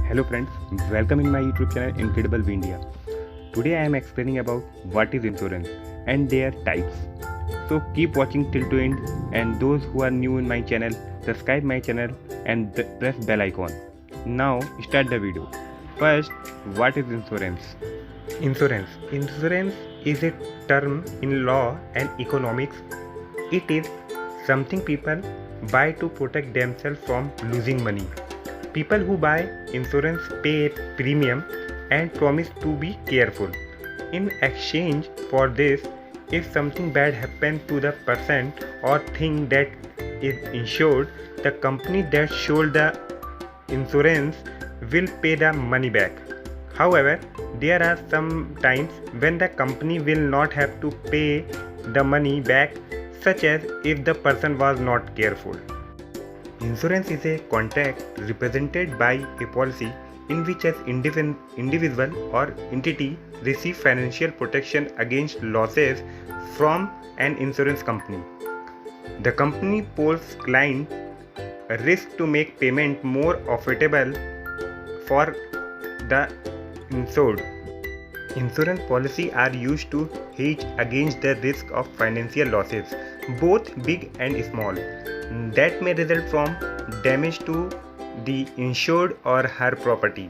Hello friends, welcome in my YouTube channel Incredible India. Today I am explaining about what is insurance and their types. So keep watching till to end, and those who are new in my channel, subscribe my channel and press bell icon. Now start the video. First, what is insurance? Insurance is a term in law and economics. It is something people buy to protect themselves from losing money. People who buy insurance pay a premium and promise to be careful. In exchange for this, if something bad happens to the person or thing that is insured, the company that sold the insurance will pay the money back. However, there are some times when the company will not have to pay the money back, such as if the person was not careful. Insurance is a contract represented by a policy in which an individual or entity receive financial protection against losses from an insurance company. The company pulls client risk to make payment more affordable for the insured. Insurance policies are used to hedge against the risk of financial losses, both big and small, that may result from damage to the insured or her property,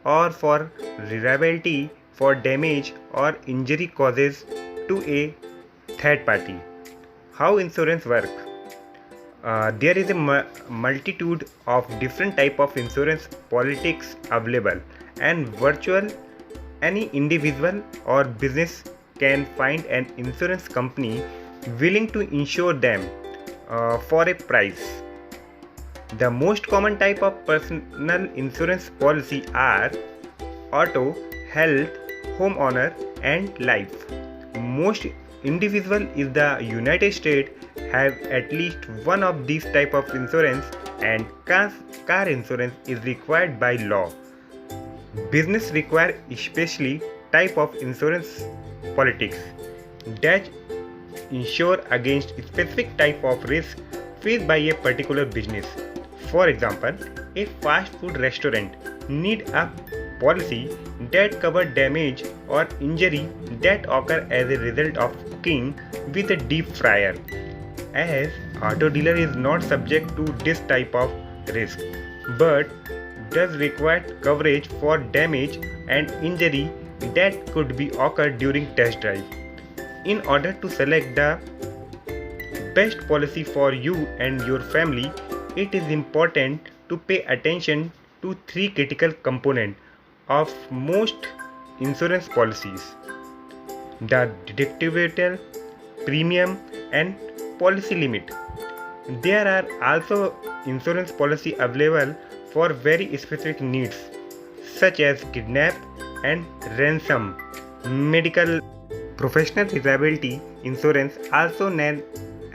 or for liability for damage or injury causes to a third party. How insurance works? There is a multitude of different type of insurance policies available, and virtual any individual or business can find an insurance company willing to insure them for a price. The most common type of personal insurance policy are auto, health, homeowner, and life. Most individual in the United States have at least one of these type of insurance, and car insurance is required by law. Business require especially type of insurance politics that insure against specific type of risk faced by a particular business. For example, a fast food restaurant need a policy that cover damage or injury that occur as a result of cooking with a deep fryer, as auto dealer is not subject to this type of risk, but does require coverage for damage and injury that could be occurred during test drive. In order to select the best policy for you and your family, it is important to pay attention to three critical components of most insurance policies: the deductible, premium, and policy limit. There are also insurance policy available for very specific needs, such as kidnap and ransom, medical, professional disability insurance, also known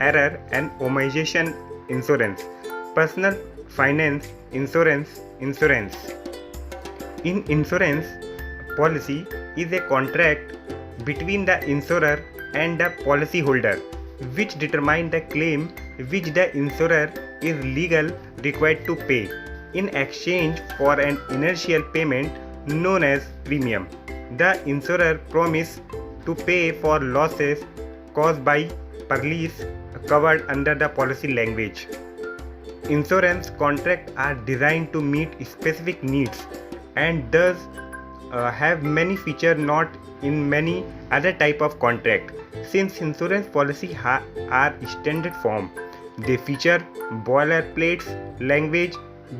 error and omission insurance, personal finance insurance. In insurance, policy is a contract between the insurer and the policyholder, which determines the claim which the insurer is legally required to pay in exchange for an initial payment known as premium. The insurer promises to pay for losses caused by parties covered under the policy language. Insurance contracts are designed to meet specific needs and thus have many features not in many other type of contract. Since insurance policies are standard form, they feature boilerplate language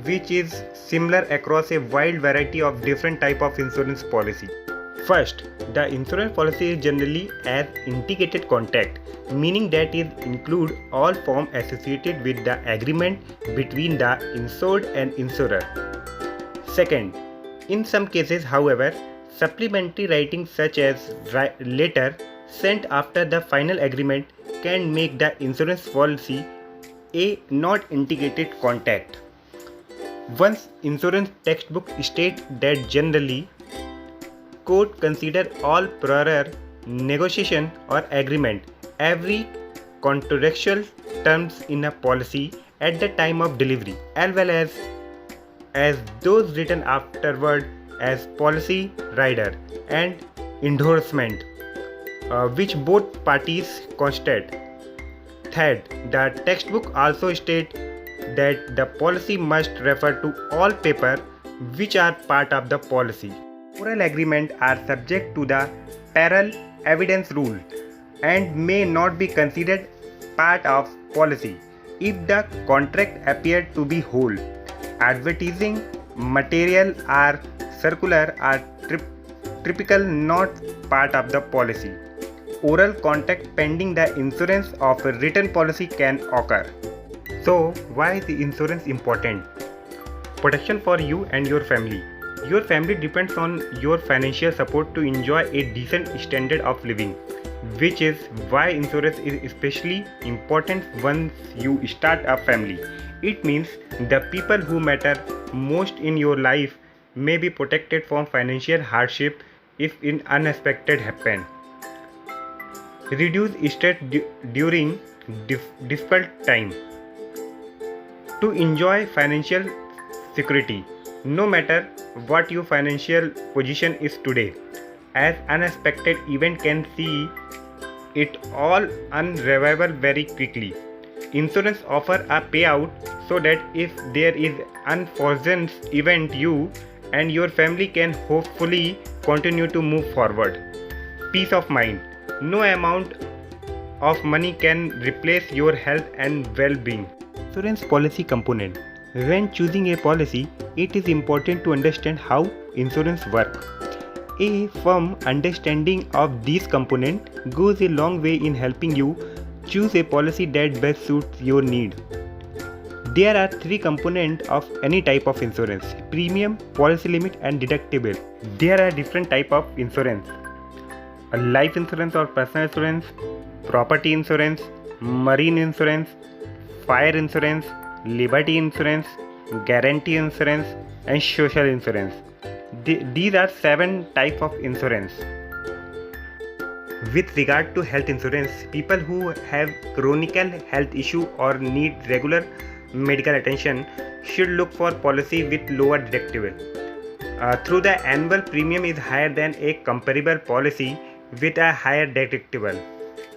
which is similar across a wide variety of different type of insurance policy. First, the insurance policy is generally an integrated contract, meaning that it includes all forms associated with the agreement between the insured and insurer. Second, in some cases, however, supplementary writing such as letter sent after the final agreement can make the insurance policy a not integrated contract. Once insurance textbook state that generally court consider all prior negotiation or agreement, every contractual terms in a policy at the time of delivery, as well as as those written afterward as policy rider and endorsement, which both parties constate. Third, the textbook also states that the policy must refer to all papers which are part of the policy. Oral agreements are subject to the parallel evidence rule and may not be considered part of policy if the contract appeared to be whole. Advertising material or circular are typical not part of the policy. Oral contract pending the insurance of a written policy can occur. So, why is the insurance important? Protection for you and your family. Your family depends on your financial support to enjoy a decent standard of living, which is why insurance is especially important once you start a family. It means the people who matter most in your life may be protected from financial hardship if an unexpected happen. Reduce stress during difficult time. To enjoy financial security, no matter what your financial position is today, as unexpected event can see it all unravel very quickly. Insurance offer a payout so that if there is unforeseen event, you and your family can hopefully continue to move forward. Peace of mind. No amount of money can replace your health and well-being. Insurance policy component. When choosing a policy, it is important to understand how insurance works. A firm understanding of these components goes a long way in helping you choose a policy that best suits your need. There are three components of any type of insurance: premium, policy limit, and deductible. There are different types of insurance: a life insurance or personal insurance, property insurance, marine insurance, fire insurance, liberty insurance, guarantee insurance, and social insurance. These are 7 types of insurance. With regard to health insurance, people who have chronic health issue or need regular medical attention should look for policy with lower deductible. Through the annual premium is higher than a comparable policy with a higher deductible.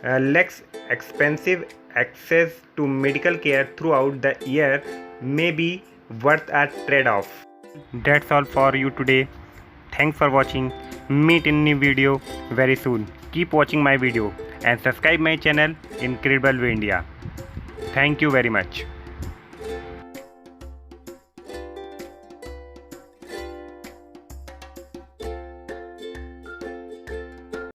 Less expensive access to medical care throughout the year may be worth a trade-off. That's all for you today. Thanks for watching. Meet in new video very soon. Keep watching my video and subscribe my channel Incredible Way India. Thank you very much.